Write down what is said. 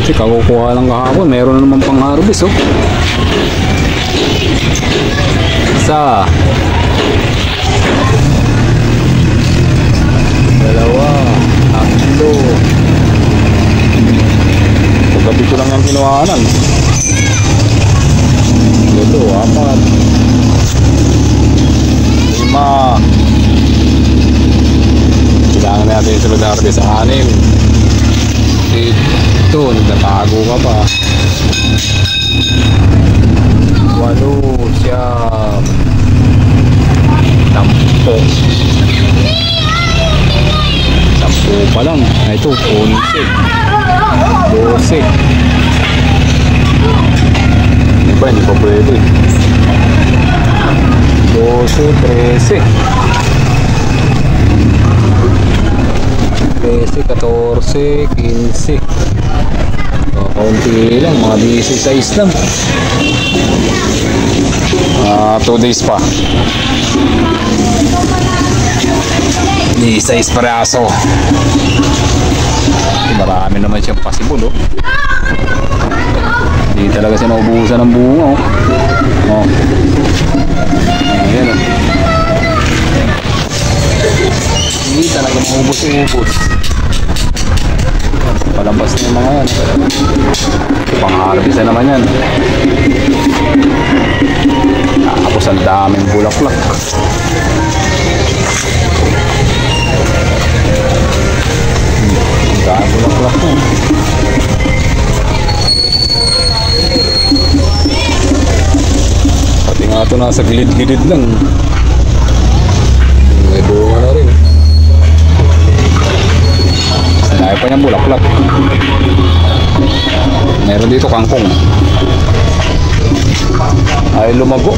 Kasi kakukuha lang kahapon. Meron na naman pang harvest, oh. Isa. Dalawa. Tatlo. Paggabi ko lang yung kinuhanan. Dito, apat. Lima. Kailangan natin yung sunod na harvest sa 6. Ito, nagtatago ka pa. 8, 9, 10 pa lang. Ito, 11, 12. Hindi pa, hindi pa pwede. 12, 13, 14, 15. Kaunti lang, mga 16 lang. 2 days pa. 16 peraso. Marami naman siyang possible, oh. Hindi talaga siya naubusan ng bunga, oh. Oh. Ayan, oh. Hindi talaga maubos-ubos. Palabas na yung mga yan. Pang-harvest na naman yan. Tapos ang daming bulaklak. Ang daming bulaklak mo. Pati nga ito nasa gilid-gilid lang. May bunga na rin. Dahil pa niyang bulaklak. Meron dito kangkong. Ay lumago.